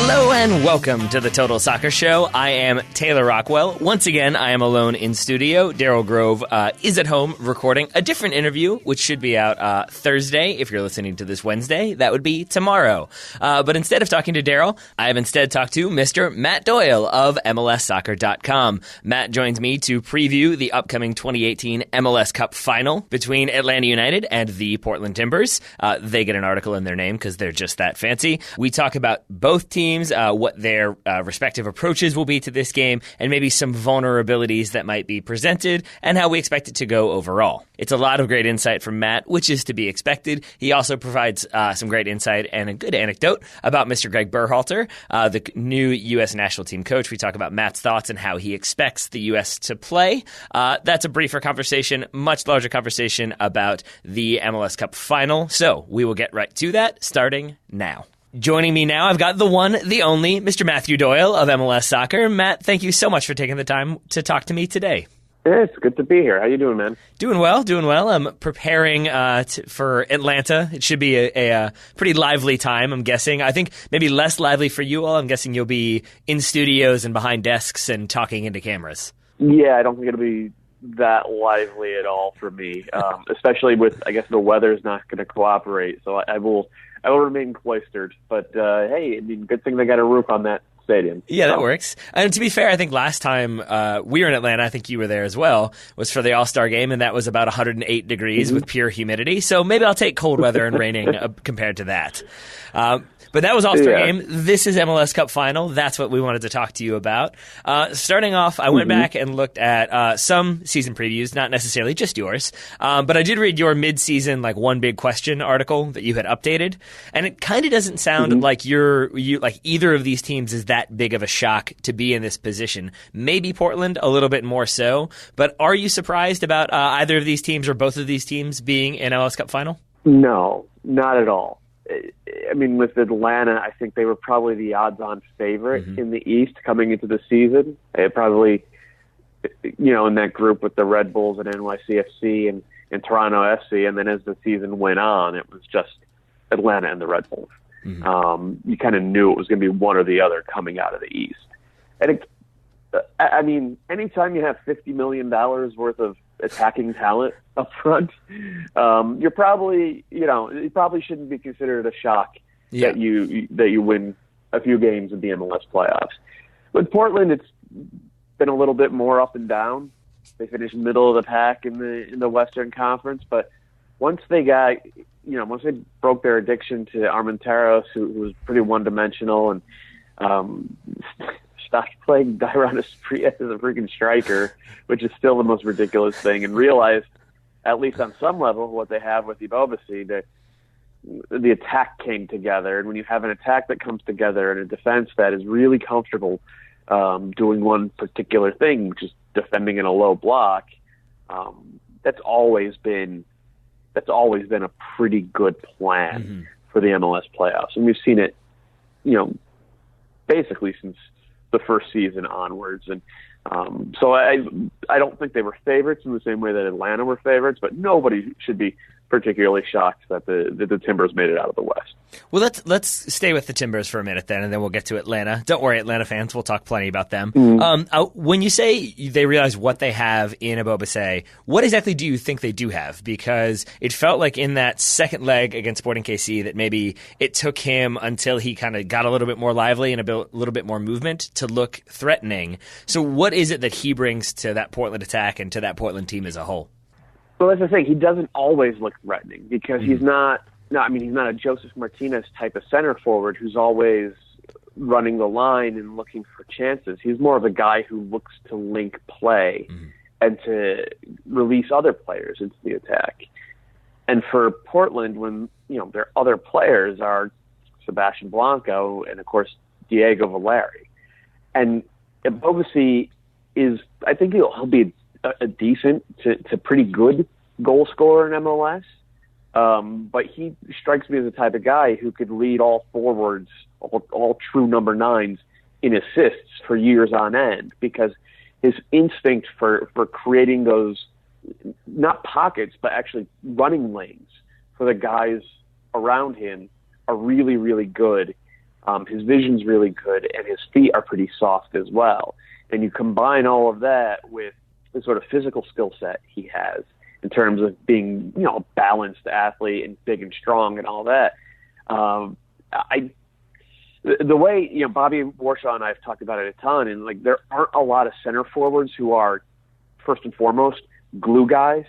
Hello and welcome to the Total Soccer Show. I am Taylor Rockwell. Once again, I am alone in studio. Daryl Grove is at home recording a different interview, which should be out Thursday. If you're listening to this Wednesday, that would be tomorrow. But instead of talking to Daryl, I have instead talked to Mr. Matt Doyle of MLSsoccer.com. Matt joins me to preview the upcoming 2018 MLS Cup final between Atlanta United and the Portland Timbers. They get an article in their name because they're just that fancy. We talk about both teams, what their respective approaches will be to this game, and maybe some vulnerabilities that might be presented, and how we expect it to go overall. It's a lot of great insight from Matt, which is to be expected. He also provides some great insight and a good anecdote about Mr. Greg Berhalter, the new U.S. national team coach. We talk about Matt's thoughts and how he expects the U.S. to play. That's a briefer conversation, much larger conversation about the MLS Cup final. So we will get right to that, starting now. Joining me now, I've got the one, the only, Mr. Matthew Doyle of MLS Soccer. Matt, thank you so much for taking the time to talk to me today. Yeah, it's good to be here. How you doing, man? Doing well. I'm preparing for Atlanta. It should be a pretty lively time, I'm guessing. I think maybe less lively for you all. I'm guessing you'll be in studios and behind desks and talking into cameras. Yeah, I don't think it'll be that lively at all for me, especially with, I guess, the weather's not going to cooperate. So I will remain cloistered. But, hey, I mean, good thing they got a roof on that stadium. Yeah, that works. And to be fair, I think last time we were in Atlanta, I think you were there as well, was for the All-Star game, and that was about 108 degrees with pure humidity. So maybe I'll take cold weather and raining compared to that. But that was All-Star game. This is MLS Cup final. That's what we wanted to talk to you about. Starting off, I went back and looked at some season previews, not necessarily just yours, but I did read your mid-season, like, one big question article that you had updated, and it kind of doesn't sound like like either of these teams is that big of a shock to be in this position. Maybe Portland a little bit more so, but are you surprised about either of these teams or both of these teams being in MLS Cup final? No, not at all. I mean, with Atlanta, I think they were probably the odds-on favorite in the East coming into the season. They probably, in that group with the Red Bulls and NYCFC and Toronto FC, and then as the season went on, it was just Atlanta and the Red Bulls. You kind of knew it was going to be one or the other coming out of the East. And I mean, anytime you have $50 million worth of attacking talent up front, you're probably, it probably shouldn't be considered a shock that you win a few games in the MLS playoffs. With Portland, it's been a little bit more up and down. They finished middle of the pack in the Western Conference, but once they got, once they broke their addiction to Armenteros, who was pretty one-dimensional, and stopped playing Dairon Asprilla as a freaking striker, which is still the most ridiculous thing, and realized, at least on some level, what they have with Ibobasi, that the attack came together. And when you have an attack that comes together and a defense that is really comfortable doing one particular thing, which is defending in a low block, that's always been a pretty good plan for the MLS playoffs. And we've seen it, basically since the first season onwards. And so I don't think they were favorites in the same way that Atlanta were favorites, but nobody should be particularly shocked that the Timbers made it out of the West. Well, let's stay with the Timbers for a minute then, and then we'll get to Atlanta. Don't worry, Atlanta fans, we'll talk plenty about them. When you say they realize what they have in Ibobasi, what exactly do you think they do have? Because it felt like in that second leg against Sporting KC that maybe it took him until he kind of got a little bit more lively and a little bit more movement to look threatening. So what is it that he brings to that Portland attack and to that Portland team as a whole? Well, that's the thing. He doesn't always look threatening because he's not a Joseph Martinez type of center forward who's always running the line and looking for chances. He's more of a guy who looks to link play and to release other players into the attack. And for Portland, when their other players are Sebastian Blanco and, of course, Diego Valeri. And Ibobasi is, I think he'll be a decent to pretty good goal scorer in MLS. But he strikes me as the type of guy who could lead all forwards, all true number nines in assists for years on end, because his instinct for creating those, not pockets, but actually running lanes for the guys around him are really, really good. His vision's really good, and his feet are pretty soft as well. And you combine all of that with the sort of physical skill set he has in terms of being, a balanced athlete and big and strong and all that. The way, Bobby Warshaw and I have talked about it a ton, and like there aren't a lot of center forwards who are first and foremost glue guys.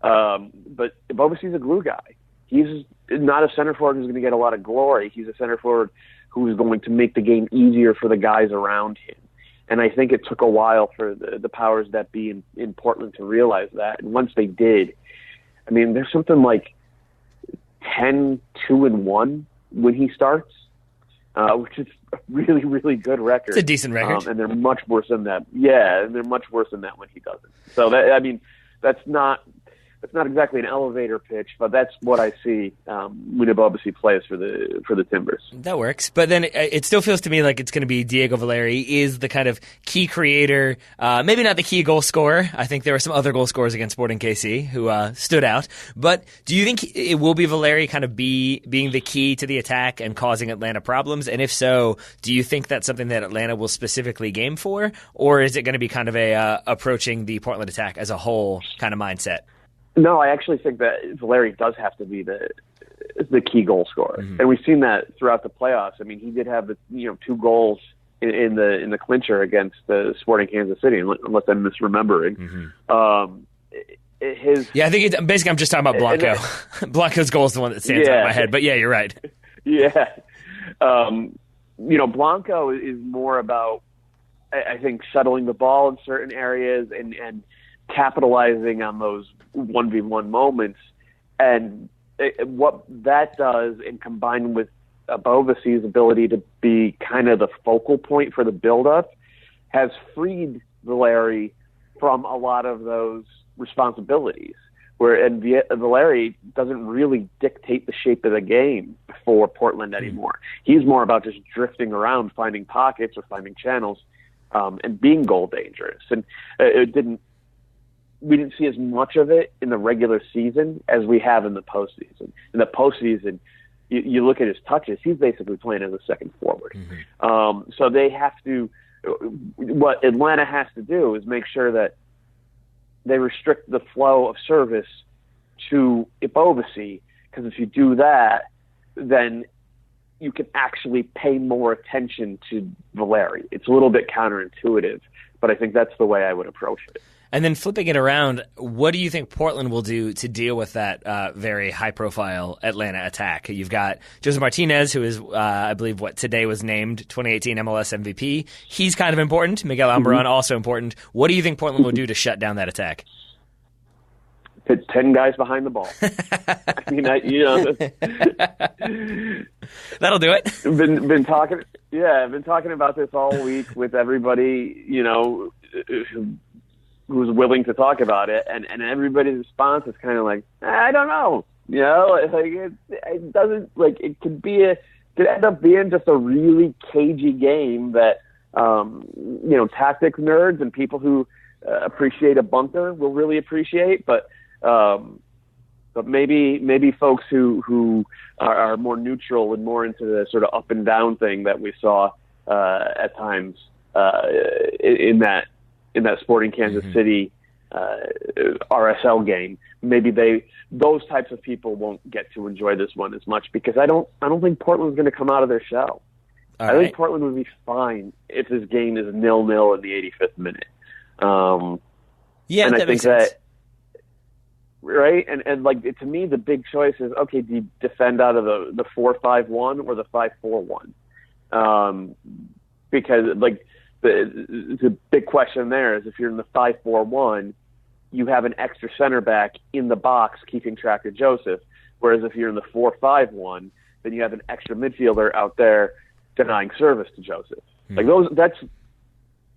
But Bobacy's a glue guy. He's not a center forward who's going to get a lot of glory. He's a center forward who is going to make the game easier for the guys around him. And I think it took a while for the powers that be in Portland to realize that. And once they did, I mean, there's something like 10-2-1 when he starts, which is a really, really good record. It's a decent record. And they're much worse than that. Yeah, and they're much worse than that when he doesn't. So, that's not exactly an elevator pitch, but that's what I see when Bobacy plays for the Timbers. That works. But then it still feels to me like it's going to be Diego Valeri is the kind of key creator, maybe not the key goal scorer. I think there were some other goal scorers against Sporting KC who stood out. But do you think it will be Valeri kind of being the key to the attack and causing Atlanta problems? And if so, do you think that's something that Atlanta will specifically game for? Or is it going to be kind of a approaching the Portland attack as a whole kind of mindset? No, I actually think that Valeri does have to be the key goal scorer, and we've seen that throughout the playoffs. I mean, he did have 2 goals in the clincher against the Sporting Kansas City, unless I'm misremembering. I think I'm just talking about Blanco. Blanco's goal is the one that stands out in my head, but yeah, you're right. Yeah, Blanco is more about, I think, settling the ball in certain areas and capitalizing on those 1v1 moments, and what that does, and combined with Bovacy's ability to be kind of the focal point for the build-up, has freed Valeri from a lot of those responsibilities. And Valeri doesn't really dictate the shape of the game for Portland anymore. He's more about just drifting around, finding pockets or finding channels, and being goal dangerous. And we didn't see as much of it in the regular season as we have in the postseason. In the postseason, you look at his touches, he's basically playing as a second forward. So they have to, what Atlanta has to do is make sure that they restrict the flow of service to Bovacy, because if you do that, then you can actually pay more attention to Valeri. It's a little bit counterintuitive, but I think that's the way I would approach it. And then flipping it around, what do you think Portland will do to deal with that very high-profile Atlanta attack? You've got Joseph Martinez, who is, I believe, today was named 2018 MLS MVP. He's kind of important. Miguel Almiron, also important. What do you think Portland will do to shut down that attack? Put 10 guys behind the ball. I mean, that'll do it. Been talking. Yeah, I've been talking about this all week with everybody. Who's willing to talk about it, and everybody's response is kind of like, I don't know, it doesn't, like, it could end up being just a really cagey game that tactics nerds and people who appreciate a bunker will really appreciate, but maybe folks who are more neutral and more into the sort of up and down thing that we saw at times in that Sporting Kansas City RSL game, maybe those types of people won't get to enjoy this one as much, because I don't think Portland's going to come out of their shell. I think Portland would be fine if this game is 0-0 in the 85th minute. And I think that, right? And like, to me, the big choice is, okay, do you defend out of the 4-5-1 or the 5-4-1? Because, like, the big question there is, if you're in the 5-4-1, you have an extra center back in the box keeping track of Joseph. Whereas if you're in the 4-5-1, then you have an extra midfielder out there denying service to Joseph. Like, that's,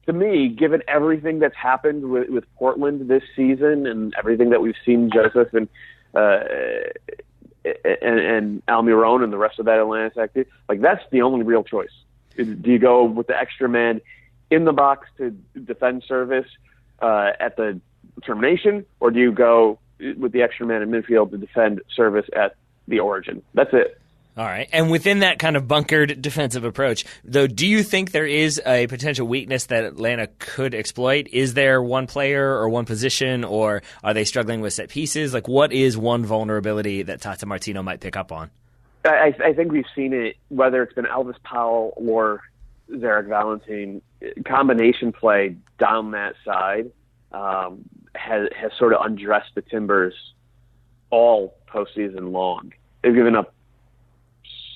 to me, given everything that's happened with Portland this season and everything that we've seen Joseph and Almiron and the rest of that Atlanta attack, like, that's the only real choice. Do you go with the extra man in the box to defend service at the termination, or do you go with the extra man in midfield to defend service at the origin? That's it. All right. And within that kind of bunkered defensive approach, though, do you think there is a potential weakness that Atlanta could exploit? Is there one player or one position, or are they struggling with set pieces? Like, what is one vulnerability that Tata Martino might pick up on? I think we've seen it, whether it's been Elvis Powell or Zarek Valentine, combination play down that side has sort of undressed the Timbers all postseason long. They've given up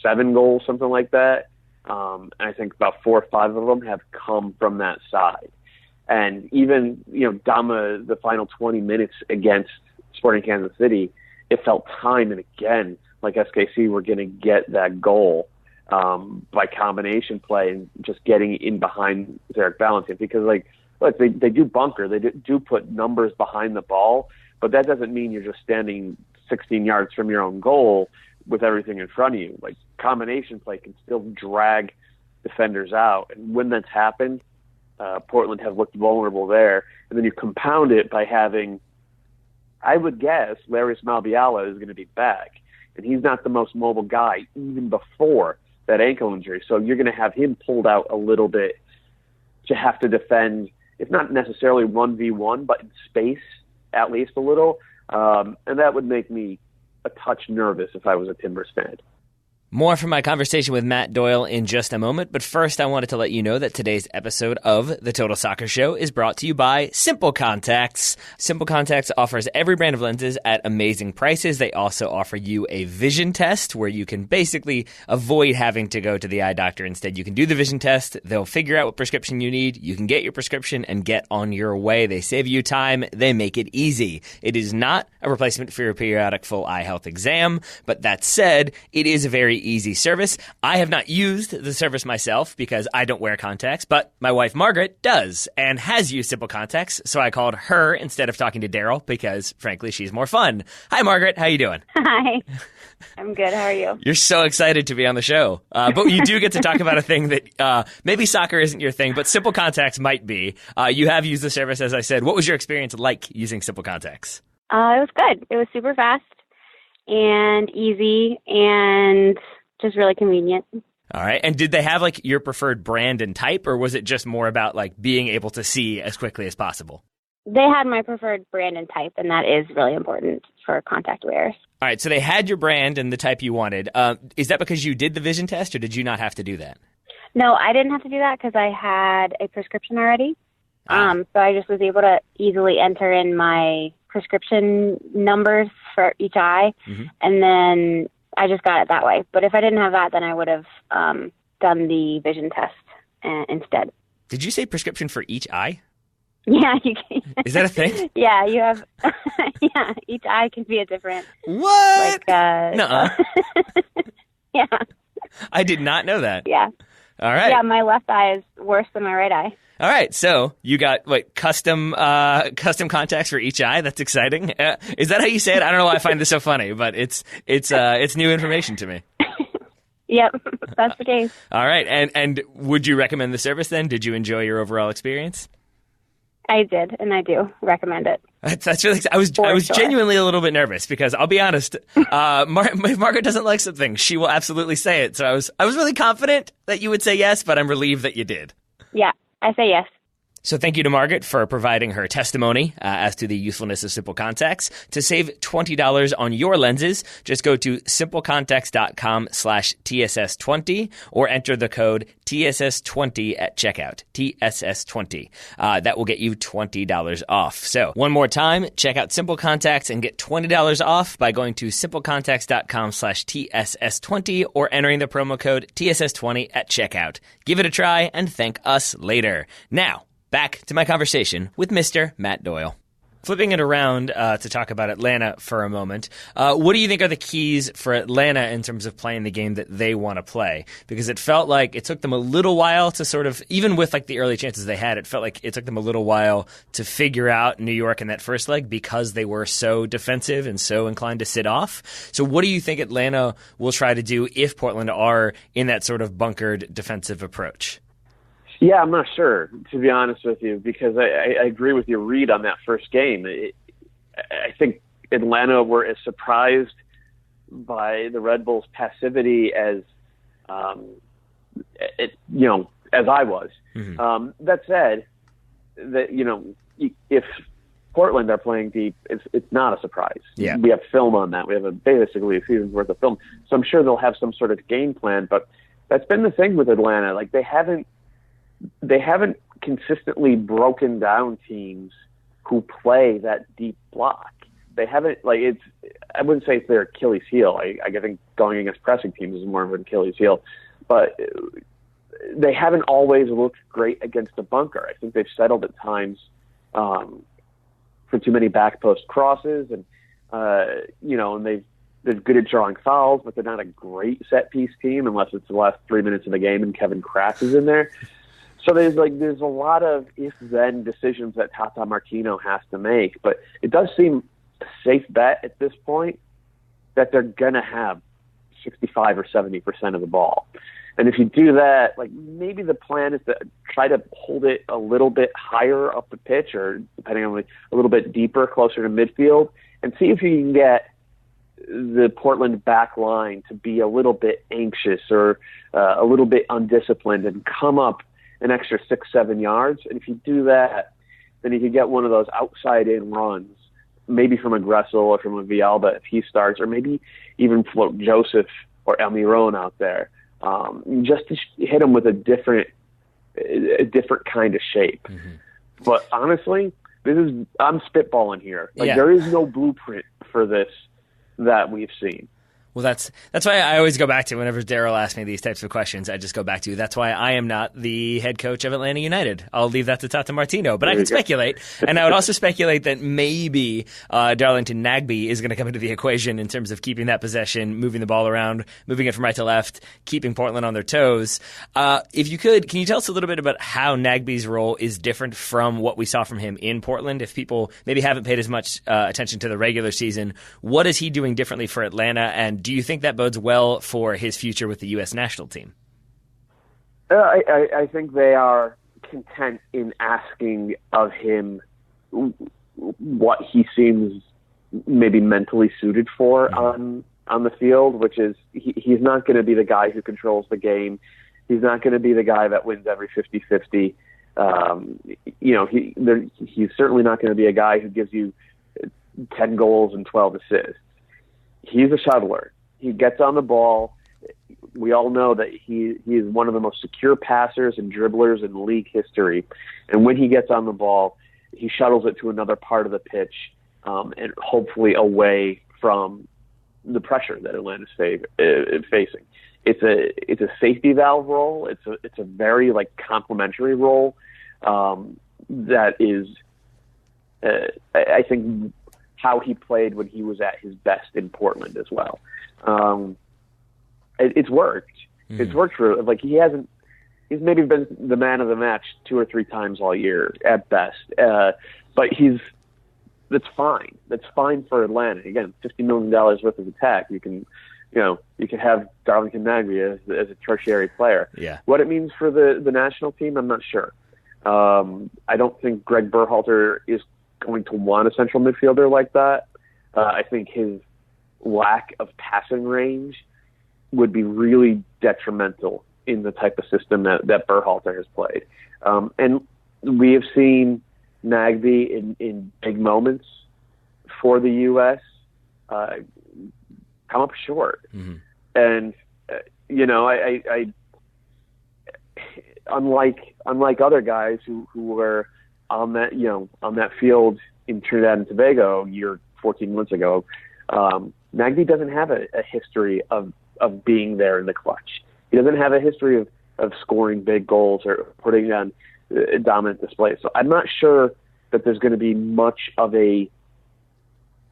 7 goals, something like that. And I think about 4 or 5 of them have come from that side. And even, Dama, the final 20 minutes against Sporting Kansas City, it felt time and again like SKC were going to get that goal by combination play and just getting in behind Zarek Valentine. Because, look, they do bunker. They do put numbers behind the ball, but that doesn't mean you're just standing 16 yards from your own goal with everything in front of you. Like, combination play can still drag defenders out. And when that's happened, Portland have looked vulnerable there. And then you compound it by having, I would guess, Larry Smalbiala is going to be back. And he's not the most mobile guy even before that ankle injury. So you're going to have him pulled out a little bit to have to defend, if not necessarily 1v1, but in space at least a little. And that would make me a touch nervous if I was a Timbers fan. More from my conversation with Matt Doyle in just a moment, but first I wanted to let you know that today's episode of The Total Soccer Show is brought to you by Simple Contacts. Simple Contacts offers every brand of lenses at amazing prices. They also offer you a vision test where you can basically avoid having to go to the eye doctor. Instead, you can do the vision test. They'll figure out what prescription you need. You can get your prescription and get on your way. They save you time. They make it easy. It is not a replacement for your periodic full eye health exam, but that said, it is a very easy service. I have not used the service myself because I don't wear contacts, but my wife Margaret does and has used Simple Contacts, so I called her instead of talking to Daryl because, frankly, she's more fun. Hi, Margaret. How you doing? Hi. I'm good. How are you? You're so excited to be on the show, but you do get to talk about a thing that maybe soccer isn't your thing, but Simple Contacts might be. You have used the service, as I said. What was your experience like using Simple Contacts? It was good. It was super fast and easy and just really convenient. All right. And did they have your preferred brand and type, or was it just more about being able to see as quickly as possible? They had my preferred brand and type, and that is really important for contact wearers. All right. So they had your brand and the type you wanted. Is that because you did the vision test, or did you not have to do that? No, I didn't have to do that because I had a prescription already. So I just was able to easily enter in my prescription numbers for each eye, and then I just got it that way. But if I didn't have that, then I would have done the vision test instead. Did you say prescription for each eye? Yeah, you can. Is that a thing? Yeah, you have. Yeah, each eye can be a different. What? Nuh-uh. Yeah. I did not know that. Yeah. All right. Yeah, my left eye is worse than my right eye. All right, so you got custom contacts for each eye. That's exciting. Is that how you say it? I don't know why I find this so funny, but it's new information to me. Yep, that's the case. All right, and would you recommend the service then? Did you enjoy your overall experience? I did, and I do recommend it. That's really. I was genuinely a little bit nervous because I'll be honest. If Margaret doesn't like something, she will absolutely say it. So I was really confident that you would say yes, but I'm relieved that you did. Yeah. I say yes. So thank you to Margaret for providing her testimony as to the usefulness of Simple Contacts. To save $20 on your lenses, just go to simplecontacts.com/TSS20 or enter the code TSS20 at checkout, TSS20. That will get you $20 off. So one more time, check out Simple Contacts and get $20 off by going to simplecontacts.com/TSS20 or entering the promo code TSS20 at checkout. Give it a try and thank us later. Now, back to my conversation with Mr. Matt Doyle. Flipping it around to talk about Atlanta for a moment, what do you think are the keys for Atlanta in terms of playing the game that they want to play? Because it felt like it took them a little while to sort of, even with the early chances they had, it felt like it took them a little while to figure out New York in that first leg because they were so defensive and so inclined to sit off. So what do you think Atlanta will try to do if Portland are in that sort of bunkered defensive approach? Yeah, I'm not sure, to be honest with you, because I agree with your read on that first game. I think Atlanta were as surprised by the Red Bulls' passivity as as I was. That said, if Portland are playing deep, it's not a surprise. Yeah. We have film on that. We have basically a season's worth of film. So I'm sure they'll have some sort of game plan. But that's been the thing with Atlanta. Like they haven't consistently broken down teams who play that deep block. They haven't I wouldn't say it's their Achilles heel. I think going against pressing teams is more of an Achilles heel, but they haven't always looked great against the bunker. I think they've settled at times for too many back post crosses, and and they're good at drawing fouls, but they're not a great set piece team unless it's the last 3 minutes of the game and Kevin Kraft is in there. So there's a lot of if-then decisions that Tata Martino has to make, but it does seem a safe bet at this point that they're going to have 65 or 70% of the ball. And if you do that, maybe the plan is to try to hold it a little bit higher up the pitch, or depending on a little bit deeper, closer to midfield, and see if you can get the Portland back line to be a little bit anxious or a little bit undisciplined and come up an extra 6-7 yards. And if you do that, then you can get one of those outside-in runs, maybe from a Gressel or from a Villalba if he starts, or maybe even float Joseph or Almiron out there, just to hit him with a different kind of shape. But honestly, I'm spitballing here. There is no blueprint for this that we've seen. Well, that's why I always go back to whenever Daryl asks me these types of questions. I just go back to that's why I am not the head coach of Atlanta United. I'll leave that to Tata Martino, but I can speculate, and I would also speculate that maybe Darlington Nagbe is going to come into the equation in terms of keeping that possession, moving the ball around, moving it from right to left, keeping Portland on their toes. If you could, can you tell us a little bit about how Nagbe's role is different from what we saw from him in Portland? If people maybe haven't paid as much attention to the regular season, what is he doing differently for Atlanta, and do you think that bodes well for his future with the U.S. national team? I think they are content in asking of him what he seems maybe mentally suited for on the field, which is he's not going to be the guy who controls the game. He's not going to be the guy that wins every 50-50. He's certainly not going to be a guy who gives you 10 goals and 12 assists. He's a shuttler. He gets on the ball. We all know that he is one of the most secure passers and dribblers in league history. And when he gets on the ball, he shuttles it to another part of the pitch, and hopefully away from the pressure that Atlanta's facing. It's a safety valve role. It's a very complementary role that is, I think, how he played when he was at his best in Portland as well. It's worked. It's worked for he's maybe been the man of the match 2 or 3 times all year at best. But that's fine. That's fine for Atlanta. Again, $50 million worth of attack. You can have Darlington Nagbe as a tertiary player. Yeah. What it means for the national team, I'm not sure. I don't think Greg Berhalter is going to want a central midfielder like that. I think his lack of passing range would be really detrimental in the type of system that Berhalter has played. And we have seen Nagbe in big moments for the U.S. Come up short. And, I unlike other guys who were on that field in Trinidad and Tobago 14 months ago, Nagbe doesn't have a history of being there in the clutch. He doesn't have a history of scoring big goals or putting on dominant displays. So I'm not sure that there's going to be much of a...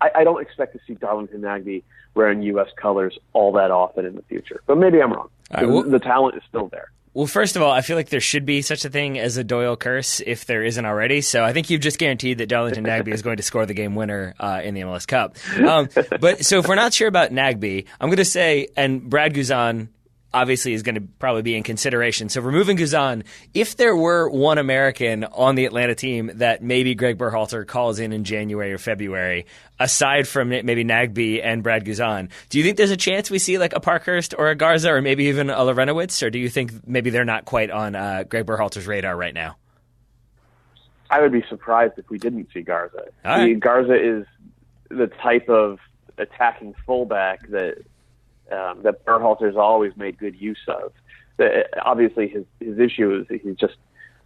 I don't expect to see Darlington Nagbe wearing U.S. colors all that often in the future. But maybe I'm wrong. The talent is still there. Well, first of all, I feel like there should be such a thing as a Doyle curse if there isn't already. So I think you've just guaranteed that Darlington Nagbe is going to score the game winner in the MLS Cup. But so if we're not sure about Nagbe, I'm going to say, and Brad Guzan obviously is going to probably be in consideration. So removing Guzan, if there were one American on the Atlanta team that maybe Greg Berhalter calls in January or February, aside from maybe Nagbe and Brad Guzan, do you think there's a chance we see like a Parkhurst or a Garza or maybe even a Lorenowitz, or do you think maybe they're not quite on Greg Berhalter's radar right now? I would be surprised if we didn't see Garza. All right. Garza is the type of attacking fullback that Berhalter's always made good use of. Obviously, his issue is he's just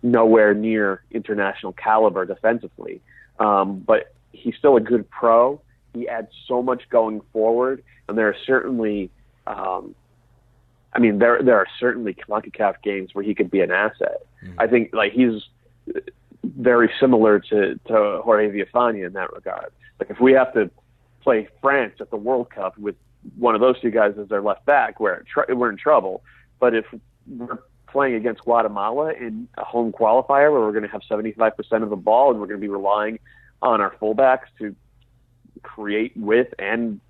nowhere near international caliber defensively, but he's still a good pro. He adds so much going forward, and there are certainly, there are certainly CONCACAF games where he could be an asset. I think like he's very similar to Jorge Villafana in that regard. Like if we have to play France at the World Cup with one of those two guys as their left back, we're in trouble. But if we're playing against Guatemala in a home qualifier where we're going to have 75% of the ball and we're going to be relying on our fullbacks to create width and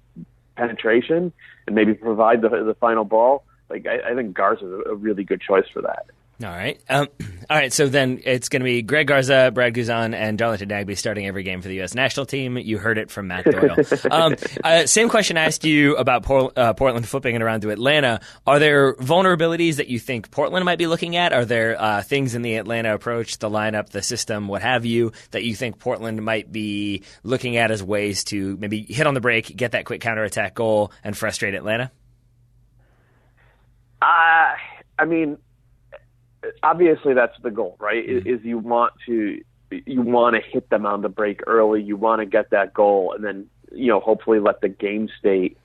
penetration and maybe provide the final ball, like I think Garza is a really good choice for that. All right. All right. So then it's going to be Greg Garza, Brad Guzan, and Darlington Nagbe starting every game for the U.S. national team. You heard it from Matt Doyle. Same question I asked you about Portland flipping it around to Atlanta. Are there vulnerabilities that you think Portland might be looking at? Are there things in the Atlanta approach, the lineup, the system, what have you, that you think Portland might be looking at as ways to maybe hit on the break, get that quick counterattack goal, and frustrate Atlanta? Obviously, that's the goal, right? Is you want to hit them on the break early. You want to get that goal, and then hopefully let the game state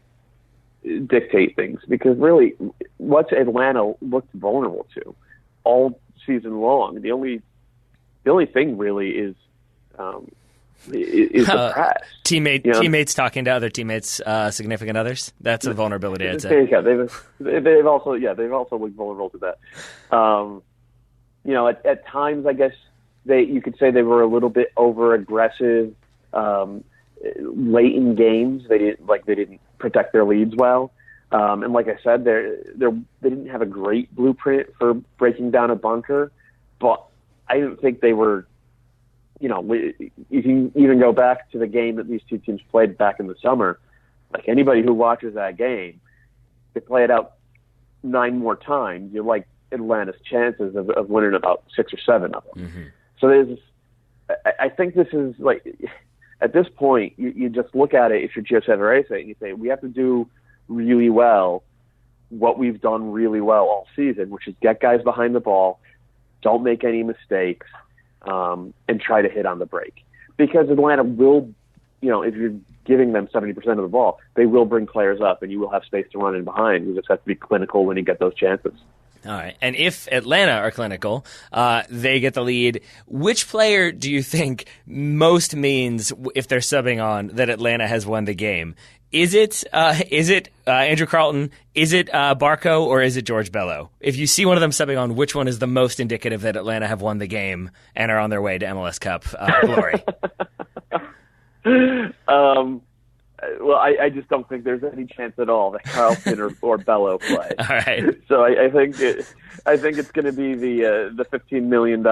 dictate things. Because really, what's Atlanta looked vulnerable to all season long? The only thing really is the press. Teammates talking to other teammates, significant others. That's a vulnerability, I'd say. Yeah, they've also looked vulnerable to that. At times, I guess you could say they were a little bit over aggressive late in games. They didn't protect their leads well, and like I said, they didn't have a great blueprint for breaking down a bunker. But I didn't think they were. You can even go back to the game that these two teams played back in the summer. Like anybody who watches that game, they play it out 9 more times. You like Atlanta's chances of winning about 6 or 7 of them. Mm-hmm. So I think this is like, at this point, you just look at it if you're Gio Savarese and you say, we have to do really well what we've done really well all season, which is get guys behind the ball, don't make any mistakes, and try to hit on the break. Because Atlanta will, if you're giving them 70% of the ball, they will bring players up and you will have space to run in behind. You just have to be clinical when you get those chances. All right. And if Atlanta are clinical, they get the lead. Which player do you think most means, if they're subbing on, that Atlanta has won the game? Is it Andrew Carlton? Is it Barco? Or is it George Bello? If you see one of them subbing on, which one is the most indicative that Atlanta have won the game and are on their way to MLS Cup glory? Well, I just don't think there's any chance at all that Carlton or Bello play. All right. So I think it's going to be the $15 million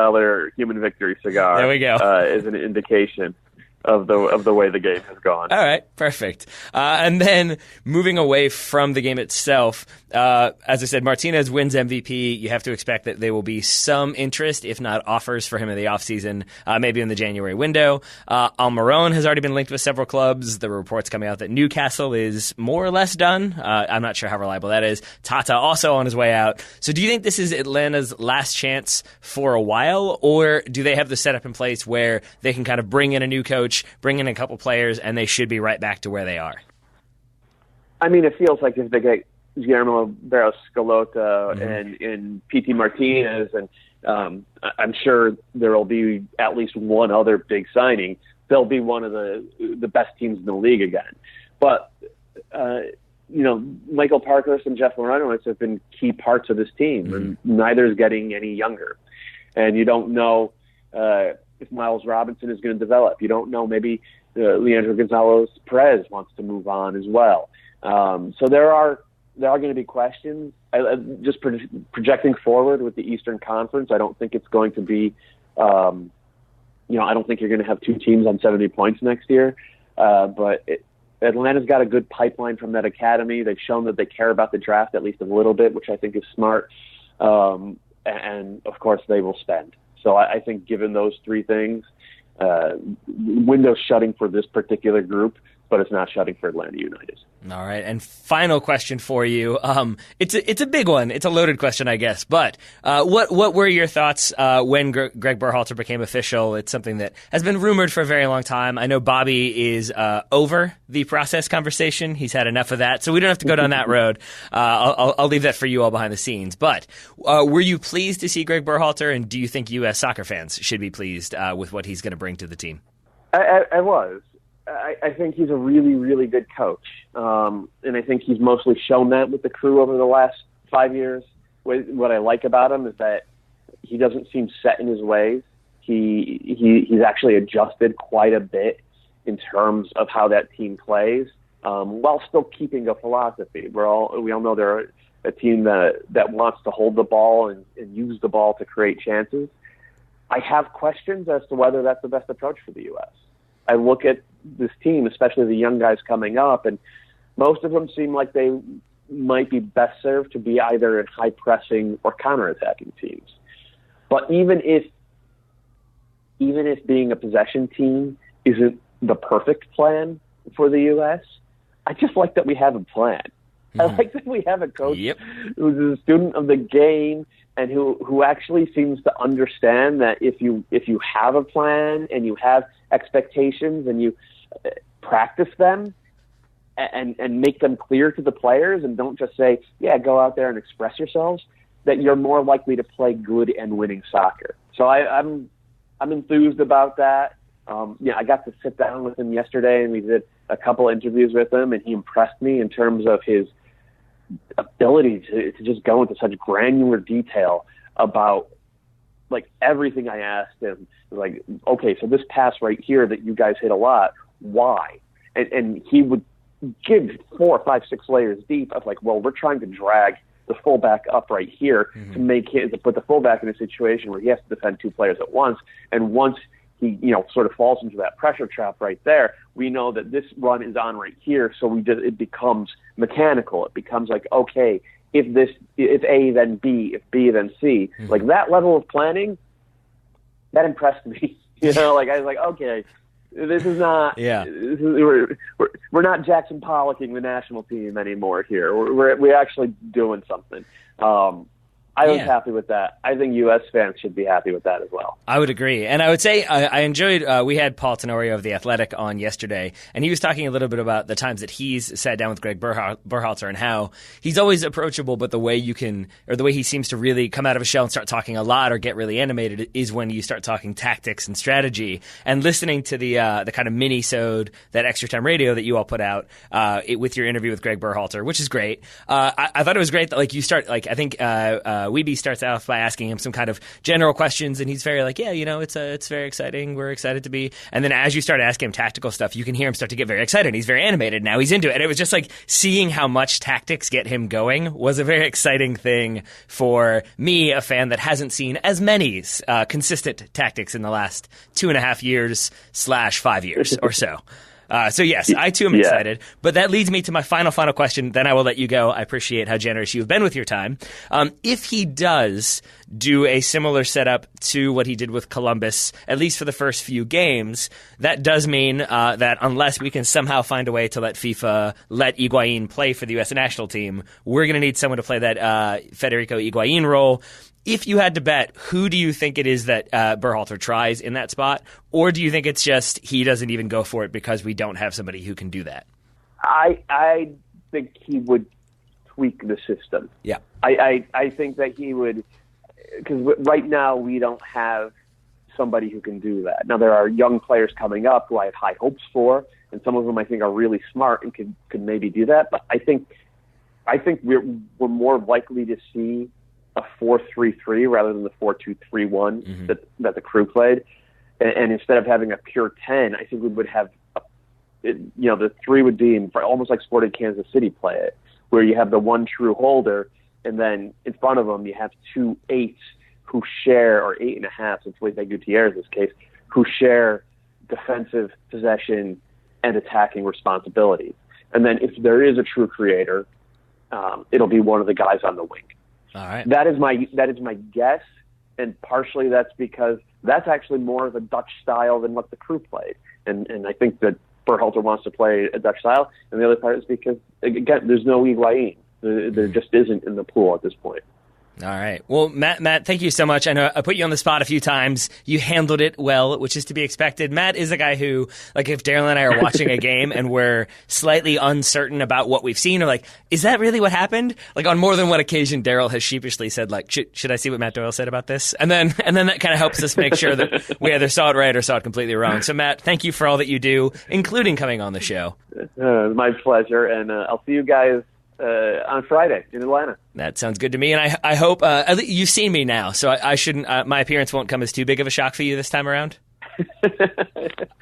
human victory cigar. There we go. As an indication of the way the game has gone. All right, perfect. And then moving away from the game itself, as I said, Martinez wins MVP. You have to expect that there will be some interest, if not offers, for him in the offseason, maybe in the January window. Almiron has already been linked with several clubs. There were reports coming out that Newcastle is more or less done. I'm not sure how reliable that is. Tata also on his way out. So do you think this is Atlanta's last chance for a while, or do they have the setup in place where they can kind of bring in a new coach, bring in a couple players, and they should be right back to where they are? I mean, it feels like if they get Guillermo Barros Scalota and P.T. Martinez, and I'm sure there will be at least one other big signing, they'll be one of the best teams in the league again. But, Michael Parkhurst and Jeff Lorenowitz have been key parts of this team, and neither is getting any younger. And you don't know if Miles Robinson is going to develop. You don't know, maybe Leandro Gonzalez Perez wants to move on as well. So there are there are going to be questions. Just projecting forward with the Eastern Conference, I don't think it's going to be, I don't think you're going to have two teams on 70 points next year. But Atlanta's got a good pipeline from that academy. They've shown that they care about the draft at least a little bit, which I think is smart. And of course, they will spend. So I think given those three things, window's shutting for this particular group, but it's not shutting for Atlanta United. All right, and final question for you. It's a big one. It's a loaded question, I guess. But what were your thoughts when Greg Berhalter became official? It's something that has been rumored for a very long time. I know Bobby is over the process conversation. He's had enough of that, so we don't have to go down that road. I'll leave that for you all behind the scenes. But were you pleased to see Greg Berhalter, and do you think U.S. soccer fans should be pleased with what he's going to bring to the team? I was. I think he's a really, really good coach. And I think he's mostly shown that with the Crew over the last 5 years. What I like about him is that he doesn't seem set in his ways. He's actually adjusted quite a bit in terms of how that team plays, while still keeping a philosophy. We all know they're a team that wants to hold the ball and use the ball to create chances. I have questions as to whether that's the best approach for the U.S. I look at this team, especially the young guys coming up, and most of them seem like they might be best served to be either in high-pressing or counter-attacking teams. But even if being a possession team isn't the perfect plan for the U.S., I just like that we have a plan. I like that we have a coach who's a student of the game and who actually seems to understand that if you have a plan and you have expectations and you practice them and make them clear to the players and don't just say, go out there and express yourselves, that you're more likely to play good and winning soccer. So I'm enthused about that. I got to sit down with him yesterday and we did a couple interviews with him, and he impressed me in terms of his ability to just go into such granular detail about like everything I asked him. Like, okay, so this pass right here that you guys hit a lot, why? And he would give 4, 5, 6 layers deep of like, well, we're trying to drag the fullback up right here to put the fullback in a situation where he has to defend 2 players at once. And once he, sort of falls into that pressure trap right there, we know that this run is on right here. So it becomes mechanical. It becomes like, okay, if A, then B, if B, then C, like that level of planning, that impressed me. I was like, okay, this is not, we're not Jackson Pollocking the national team anymore here. We're actually doing something. I was happy with that. I think U.S. fans should be happy with that as well. I would agree. And I would say I enjoyed, we had Paul Tenorio of The Athletic on yesterday, and he was talking a little bit about the times that he's sat down with Greg Berhalter and how he's always approachable, but the way he seems to really come out of his shell and start talking a lot or get really animated is when you start talking tactics and strategy. And listening to the kind of mini-sode, that Extra Time Radio that you all put out with your interview with Greg Berhalter, which is great. I thought it was great that you start, I think Weeby starts off by asking him some kind of general questions, and he's very like, it's very exciting. We're excited to be. And then as you start asking him tactical stuff, you can hear him start to get very excited. He's very animated. Now he's into it. And it was just like seeing how much tactics get him going was a very exciting thing for me, a fan that hasn't seen as many consistent tactics in the last 2.5 years / 5 years or so. So yes, I too am excited. But that leads me to my final question. Then I will let you go. I appreciate how generous you've been with your time. If he does do a similar setup to what he did with Columbus, at least for the first few games, that does mean that unless we can somehow find a way to let FIFA let Higuain play for the U.S. national team, we're going to need someone to play that Federico Higuain role. If you had to bet, who do you think it is that Berhalter tries in that spot? Or do you think it's just he doesn't even go for it because we don't have somebody who can do that? I think he would tweak the system. Yeah. I think that he would, because right now we don't have somebody who can do that. Now there are young players coming up who I have high hopes for, and some of them I think are really smart and could maybe do that. But I think we're more likely to see a 4-3-3 rather than the 4-2-3-1 that the Crew played. And instead of having a pure 10, I think we would have, the 3 would be almost like Sporting Kansas City play it, where you have the one true holder, and then in front of them you have 2 8s who share, or 8.5, since Felipe Gutierrez's case, who share defensive possession and attacking responsibilities. And then if there is a true creator, it'll be one of the guys on the wing. All right. That is my guess, and partially that's because that's actually more of a Dutch style than what the crew played. And I think that Berhalter wants to play a Dutch style, and the other part is because, again, there's no Higuain. There just isn't in the pool at this point. All right. Well, Matt, thank you so much. I know I put you on the spot a few times. You handled it well, which is to be expected. Matt is a guy who, like, if Daryl and I are watching a game and we're slightly uncertain about what we've seen, or like, is that really what happened? Like, on more than one occasion, Daryl has sheepishly said, like, should I see what Matt Doyle said about this? And then that kind of helps us make sure that we either saw it right or saw it completely wrong. So, Matt, thank you for all that you do, including coming on the show. My pleasure, and I'll see you guys on Friday in Atlanta. That sounds good to me, and I hope you've seen me now, so I shouldn't. My appearance won't come as too big of a shock for you this time around.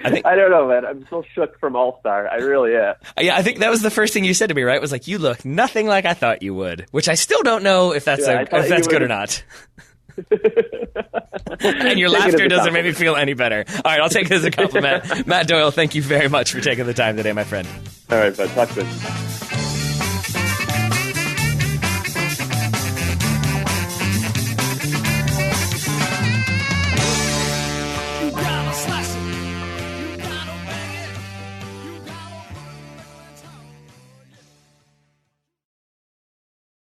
I don't know, man. I'm still shook from All-Star. I really am. Yeah, I think that was the first thing you said to me, right? Was like, you look nothing like I thought you would, which I still don't know if that's good or not. And your laughter doesn't make me feel any better. All right, I'll take it as a compliment. Matt Doyle, thank you very much for taking the time today, my friend. All right, bud. Talk soon.